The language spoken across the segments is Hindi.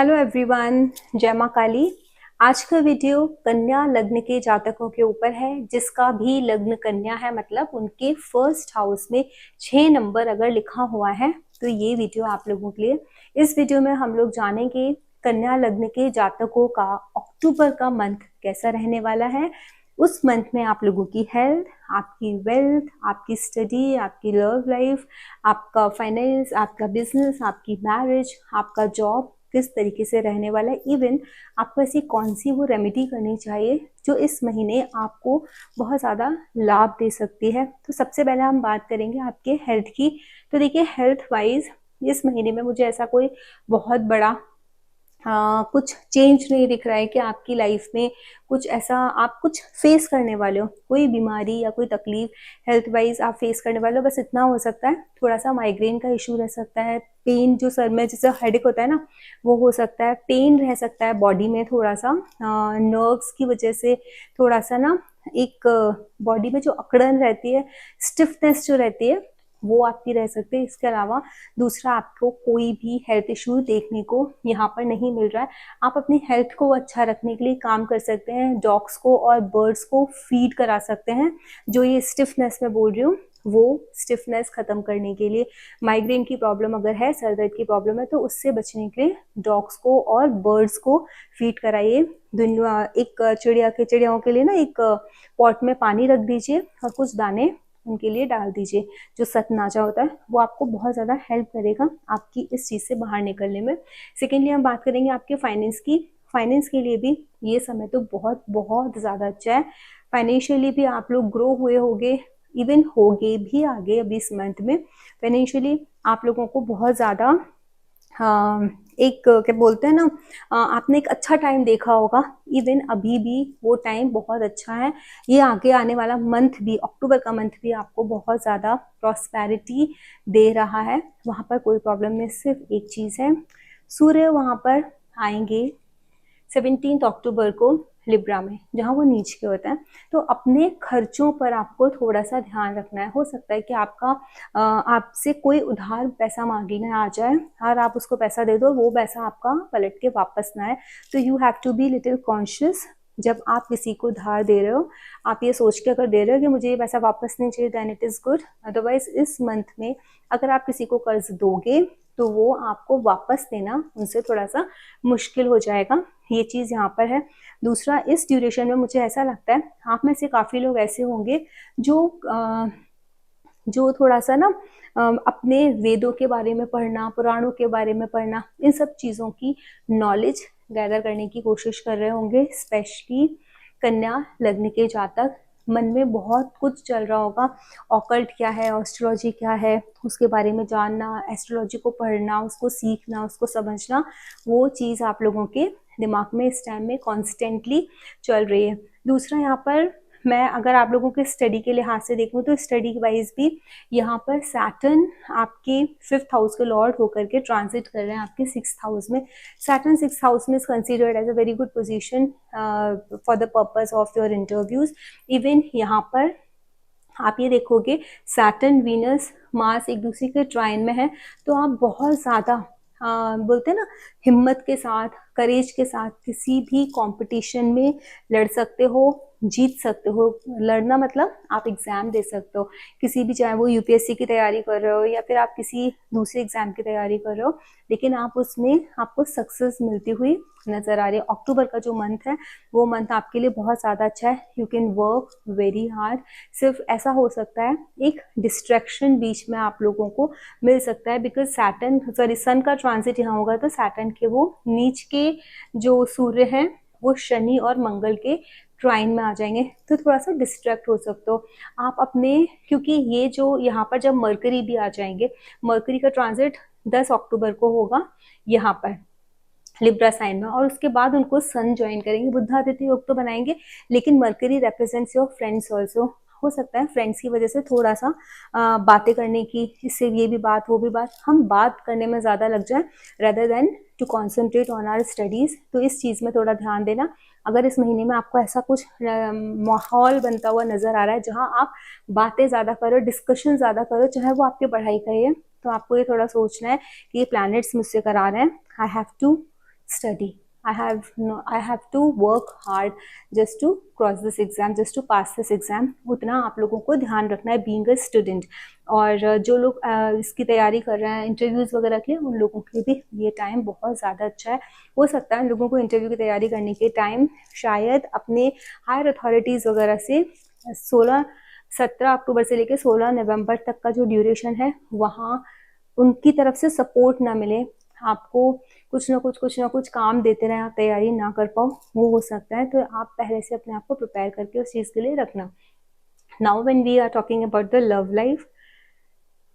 हेलो एवरीवन, जय माँ काली। आज का वीडियो कन्या लग्न के जातकों के ऊपर है। जिसका भी लग्न कन्या है, मतलब उनके फर्स्ट हाउस में 6 नंबर अगर लिखा हुआ है तो ये वीडियो आप लोगों के लिए। इस वीडियो में हम लोग जानेंगे कन्या लग्न के जातकों का अक्टूबर का मंथ कैसा रहने वाला है। उस मंथ में आप लोगों की हेल्थ, आपकी वेल्थ, आपकी स्टडी, आपकी लव लाइफ, आपका फाइनेंस, आपका बिजनेस, आपकी मैरिज, आपका जॉब किस तरीके से रहने वाला है। इवन आपको ऐसी कौन सी वो रेमेडी करनी चाहिए जो इस महीने आपको बहुत ज़्यादा लाभ दे सकती है। तो सबसे पहले हम बात करेंगे आपके हेल्थ की। तो देखिए, हेल्थ वाइज इस महीने में मुझे ऐसा कोई बहुत बड़ा कुछ चेंज नहीं दिख रहा है कि आपकी लाइफ में कुछ ऐसा आप कुछ फेस करने वाले हो, कोई बीमारी या कोई तकलीफ हेल्थ वाइज आप फेस करने वाले हो। बस इतना हो सकता है, थोड़ा सा माइग्रेन का इशू रह सकता है, पेन जो सर में जैसे हेडेक होता है ना, वो हो सकता है, पेन रह सकता है बॉडी में थोड़ा सा, नर्व्स की वजह से थोड़ा सा ना एक बॉडी में जो अकड़न रहती है, स्टिफनेस जो रहती है, वो आपकी रह सकती है। इसके अलावा दूसरा आपको कोई भी हेल्थ इशू देखने को यहाँ पर नहीं मिल रहा है। आप अपनी हेल्थ को अच्छा रखने के लिए काम कर सकते हैं, डॉग्स को और बर्ड्स को फीड करा सकते हैं। जो ये स्टिफनेस मैं बोल रही हूँ, वो स्टिफनेस खत्म करने के लिए, माइग्रेन की प्रॉब्लम अगर है, सर दर्द की प्रॉब्लम है, तो उससे बचने के लिए डॉग्स को और बर्ड्स को फीड कराइए। दुनिया एक चिड़ियाओं के लिए ना एक पॉट में पानी रख दीजिए और कुछ दाने उनके लिए डाल दीजिए। जो सतनाजा होता है वो आपको बहुत ज़्यादा हेल्प करेगा आपकी इस चीज़ से बाहर निकलने में। सेकेंडली हम बात करेंगे आपके फाइनेंस की। फाइनेंस के लिए भी ये समय तो बहुत बहुत ज़्यादा अच्छा है। फाइनेंशियली भी आप लोग ग्रो हुए होंगे, इवन होगे भी आगे। अभी इस मंथ में फाइनेंशियली आप लोगों को बहुत ज़्यादा एक क्या बोलते हैं ना, आपने एक अच्छा टाइम देखा होगा। इवन अभी भी वो टाइम बहुत अच्छा है। ये आगे आने वाला मंथ भी, अक्टूबर का मंथ भी आपको बहुत ज़्यादा प्रॉस्पेरिटी दे रहा है। वहाँ पर कोई प्रॉब्लम नहीं। सिर्फ एक चीज़ है, सूर्य वहाँ पर आएंगे 17 अक्टूबर को लिब्रा में, जहाँ वो नीच के होता है। तो अपने खर्चों पर आपको थोड़ा सा ध्यान रखना है। हो सकता है कि आपसे कोई उधार पैसा मांगने आ जाए और आप उसको पैसा दे दो, वो पैसा आपका पलट के वापस ना आए। तो you have to be little conscious. जब आप किसी को उधार दे रहे हो, आप ये सोच के अगर दे रहे हो कि मुझे ये पैसा वापस नहीं चाहिए, then it is good. Otherwise इस मंथ में अगर आप किसी को कर्ज दोगे तो वो आपको वापस देना उनसे थोड़ा सा मुश्किल हो जाएगा। ये चीज़ यहाँ पर है। दूसरा, इस ड्यूरेशन में मुझे ऐसा लगता है आप में से काफ़ी लोग ऐसे होंगे जो थोड़ा सा ना अपने वेदों के बारे में पढ़ना, पुराणों के बारे में पढ़ना, इन सब चीज़ों की नॉलेज गैदर करने की कोशिश कर रहे होंगे। स्पेशली कन्या लग्न के जातक, मन में बहुत कुछ चल रहा होगा। ऑकल्ट क्या है, एस्ट्रोलॉजी क्या है, उसके बारे में जानना, एस्ट्रोलॉजी को पढ़ना, उसको सीखना, उसको समझना, वो चीज़ आप लोगों के दिमाग में इस टाइम में कॉन्स्टेंटली चल रही है। दूसरा, यहाँ पर मैं अगर आप लोगों के स्टडी के लिहाज से देखूँ तो स्टडी वाइज भी यहाँ पर सैटर्न आपके 5th हाउस के लॉर्ड होकर के ट्रांजिट कर रहे हैं आपके 6th हाउस में। सैटर्न 6th हाउस में is considered as a very good position for the purpose of your interviews. Even यहाँ पर आप ये देखोगे सैटर्न, वीनस, मार्स एक दूसरे के ट्राइन में है। तो आप बहुत ज़्यादा बोलते हैं ना, हिम्मत के साथ, करेज के साथ किसी भी कंपटीशन में लड़ सकते हो, जीत सकते हो। लड़ना मतलब आप एग्ज़ाम दे सकते हो किसी भी, चाहे वो यूपीएससी की तैयारी कर रहे हो या फिर आप किसी दूसरे एग्ज़ाम की तैयारी कर रहे हो, लेकिन आप उसमें आपको सक्सेस मिलती हुई नज़र आ रही है। अक्टूबर का जो मंथ है वो मंथ आपके लिए बहुत ज़्यादा अच्छा है। You can work very hard. सिर्फ ऐसा हो सकता है एक डिस्ट्रैक्शन बीच में आप लोगों को मिल सकता है, बिकॉज सन का ट्रांजिट यहाँ होगा तो सैटर्न के वो नीच के जो सूर्य हैं वो शनि और मंगल के ट्राइन में आ जाएंगे। तो थोड़ा सा डिस्ट्रैक्ट हो सकते हो आप अपने, क्योंकि ये जो यहाँ पर जब मरकरी भी आ जाएंगे, मरकरी का ट्रांजिट 10 अक्टूबर को होगा यहाँ पर लिब्रा साइन में, और उसके बाद उनको सन ज्वाइन करेंगे, बुधादित्य योग तो बनाएंगे, लेकिन mercury represents your friends also. हो सकता है फ्रेंड्स की वजह से थोड़ा सा बातें करने की, इससे ये भी बात वो भी बात, हम बात करने में ज़्यादा लग जाए rather than to concentrate on our studies. तो इस चीज़ में थोड़ा ध्यान देना। अगर इस महीने में आपको ऐसा कुछ माहौल बनता हुआ नज़र आ रहा है जहाँ आप बातें ज़्यादा करो, डिस्कशन ज़्यादा करो, चाहे वो आपकी पढ़ाई का ही है, तो आपको ये थोड़ा सोचना है कि ये प्लैनेट्स मुझसे करा रहे हैं, I have to study. I have to work hard just to cross this exam, just to pass this exam. उतना आप लोगों को ध्यान रखना है being a student. और जो लोग इसकी तैयारी कर रहे हैं इंटरव्यूज़ वगैरह के लिए, उन लोगों के लिए भी ये टाइम बहुत ज़्यादा अच्छा है. हो सकता है उन लोगों को इंटरव्यू की तैयारी करने के टाइम शायद अपने हायर अथॉरिटीज़ वगैरह से 17 अक्टूबर से लेकर 16 नवंबर तक का जो ड्यूरेशन है वहाँ उनकी तरफ से सपोर्ट ना मिले, आपको कुछ ना कुछ काम देते रहे, आप तैयारी ना कर पाओ, वो हो सकता है. तो आप पहले से अपने आप को प्रिपेयर करके उस चीज़ के लिए रखना. Now when we are talking about the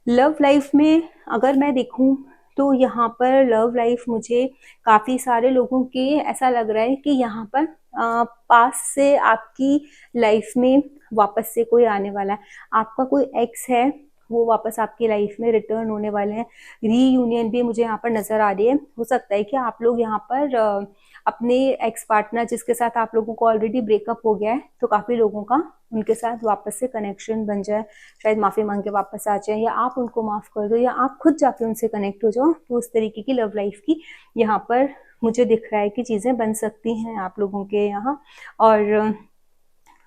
love life में अगर मैं देखूं तो यहाँ पर लव लाइफ मुझे काफ़ी सारे लोगों के ऐसा लग रहा है कि यहाँ पर पास से आपकी लाइफ में वापस से कोई आने वाला है. आपका कोई एक्स है, वो वापस आपकी लाइफ में रिटर्न होने वाले हैं. रीयूनियन भी मुझे यहाँ पर नज़र आ रही है. हो सकता है कि आप लोग यहाँ पर अपने एक्स पार्टनर जिसके साथ आप लोगों को ऑलरेडी ब्रेकअप हो गया है, तो काफ़ी लोगों का उनके साथ वापस से कनेक्शन बन जाए, शायद माफ़ी मांग के वापस आ जाए, या आप उनको माफ़ कर दो, या आप खुद जाके उनसे कनेक्ट हो जाओ. तो उस तरीके की लव लाइफ की यहाँ पर मुझे दिख रहा है कि चीज़ें बन सकती हैं आप लोगों के यहाँ. और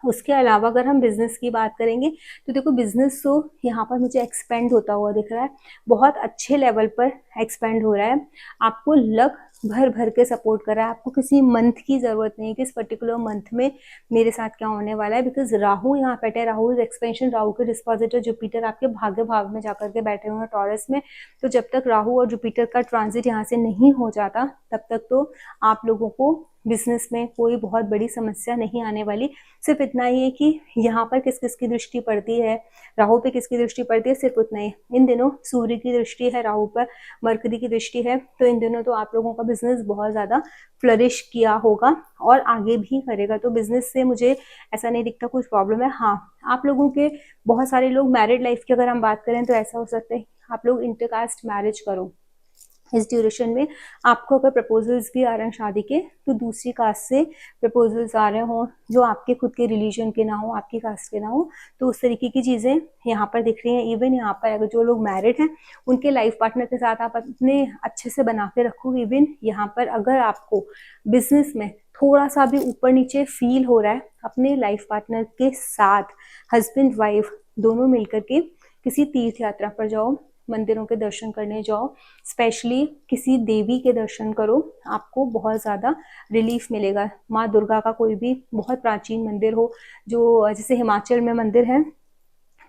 उसके अलावा अगर हम बिज़नेस की बात करेंगे तो देखो बिज़नेस तो यहाँ पर मुझे एक्सपेंड होता हुआ दिख रहा है, बहुत अच्छे लेवल पर एक्सपेंड हो रहा है. आपको लक भर भर के सपोर्ट कर रहा है. आपको किसी मंथ की ज़रूरत नहीं है कि इस पर्टिकुलर मंथ में मेरे साथ क्या होने वाला है, बिकॉज राहु यहाँ बैठे, राहु इज एक्सपेंशन, राहु के डिस्पोजिटर जुपिटर आपके भाग्य भाव में जाकर के बैठे हुए हैं टॉरस में. तो जब तक राहु और जुपिटर का ट्रांजिट यहाँ से नहीं हो जाता तब तक तो आप लोगों को बिजनेस में कोई बहुत बड़ी समस्या नहीं आने वाली. सिर्फ इतना ही है कि यहाँ पर किस किस की दृष्टि पड़ती है, राहु पे किसकी दृष्टि पड़ती है, सिर्फ उतना ही. इन दिनों सूर्य की दृष्टि है राहु पर, मरकरी की दृष्टि है, तो इन दिनों तो आप लोगों का बिजनेस बहुत ज़्यादा फ्लरिश किया होगा और आगे भी करेगा. तो बिजनेस से मुझे ऐसा नहीं दिखता कुछ प्रॉब्लम है. हाँ, आप लोगों के बहुत सारे लोग मैरिड लाइफ की अगर हम बात करें तो ऐसा हो सकता है आप लोग इंटरकास्ट मैरिज करो. इस ड्यूरेशन में आपको अगर प्रपोजल्स भी आ रहे हैं शादी के, तो दूसरी कास्ट से प्रपोजल्स आ रहे हों जो आपके खुद के रिलीजन के ना हो, आपकी कास्ट के ना हो, तो उस तरीके की चीज़ें यहाँ पर दिख रही हैं. इवन यहाँ पर अगर जो लोग मैरिड हैं उनके लाइफ पार्टनर के साथ आप अपने अच्छे से बना के रखो. इवन यहाँ पर अगर आपको बिजनेस में थोड़ा सा भी ऊपर नीचे फील हो रहा है, अपने लाइफ पार्टनर के साथ हस्बैंड वाइफ दोनों मिलकर के किसी तीर्थ यात्रा पर जाओ, मंदिरों के दर्शन करने जाओ, स्पेशली किसी देवी के दर्शन करो, आपको बहुत ज़्यादा रिलीफ मिलेगा. माँ दुर्गा का कोई भी बहुत प्राचीन मंदिर हो, जो जैसे हिमाचल में मंदिर है,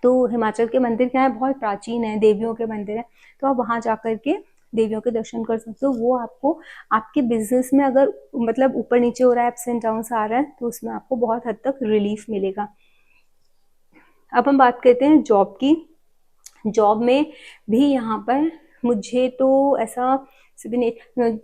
तो हिमाचल के मंदिर क्या है, बहुत प्राचीन है, देवियों के मंदिर है, तो आप वहाँ जाकर के देवियों के दर्शन कर सकते हो. वो आपको आपके बिजनेस में अगर मतलब ऊपर नीचे हो रहा है, अप्स एंड डाउन्स आ रहा है, तो उसमें आपको बहुत हद तक रिलीफ मिलेगा. अब हम बात करते हैं जॉब की. जॉब में भी यहाँ पर मुझे तो ऐसा भी नहीं,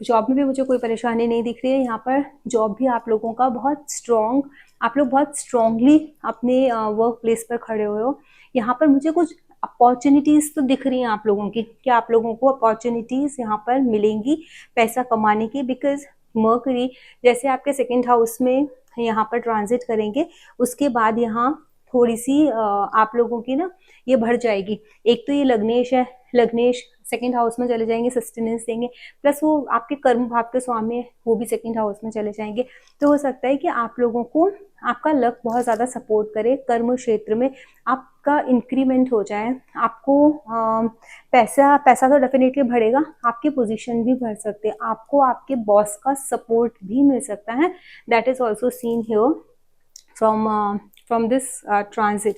जॉब में भी मुझे कोई परेशानी नहीं दिख रही है. यहाँ पर जॉब भी आप लोगों का बहुत स्ट्रॉन्ग, आप लोग बहुत स्ट्रॉन्गली अपने वर्क प्लेस पर खड़े हुए हो. यहाँ पर मुझे कुछ अपॉर्चुनिटीज़ तो दिख रही हैं आप लोगों की, कि आप लोगों को अपॉर्चुनिटीज़ यहाँ पर मिलेंगी पैसा कमाने की. बिकॉज मर्करी जैसे आपके सेकेंड हाउस में यहाँ पर ट्रांजिट करेंगे, उसके बाद यहाँ थोड़ी सी आप लोगों की ना ये बढ़ जाएगी. एक तो ये लग्नेश है, लग्नेश सेकंड हाउस में चले जाएंगे, सस्टेनेंस देंगे, प्लस वो आपके कर्म भाव के स्वामी है, वो भी सेकंड हाउस में चले जाएंगे. तो हो सकता है कि आप लोगों को आपका लक बहुत ज़्यादा सपोर्ट करे, कर्म क्षेत्र में आपका इंक्रीमेंट हो जाए, आपको पैसा तो डेफिनेटली बढ़ेगा, आपकी पोजीशन भी बढ़ सकते हैं, आपको आपके बॉस का सपोर्ट भी मिल सकता है. That is also seen here from this transit.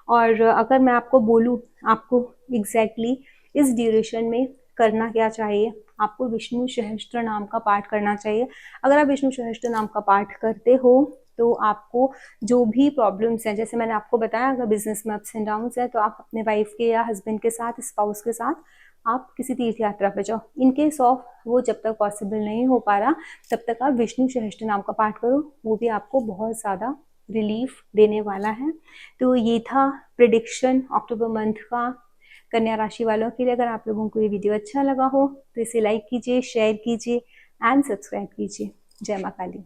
और अगर मैं आपको बोलूँ आपको एग्जैक्टली इस ड्यूरेशन में करना क्या चाहिए, आपको विष्णु सहस्त्र नाम का पाठ करना चाहिए. अगर आप विष्णु सहस्त्र नाम का पाठ करते हो तो आपको जो भी प्रॉब्लम्स हैं, जैसे मैंने आपको बताया, अगर बिजनेस में अप्स एंड डाउन्स है तो आप अपने वाइफ के या हस्बैंड के साथ, स्पाउस के साथ आप किसी तीर्थ यात्रा पर जाओ. इन केस ऑफ वो जब तक पॉसिबल नहीं हो पा रहा तब तक आप विष्णु सहस्त्र नाम का पाठ करो, वो भी आपको बहुत ज़्यादा रिलीफ देने वाला है. तो ये था प्रिडिक्शन अक्टूबर मंथ का कन्या राशि वालों के लिए. अगर आप लोगों को ये वीडियो अच्छा लगा हो तो इसे लाइक कीजिए, शेयर कीजिए एंड सब्सक्राइब कीजिए. जय मां काली.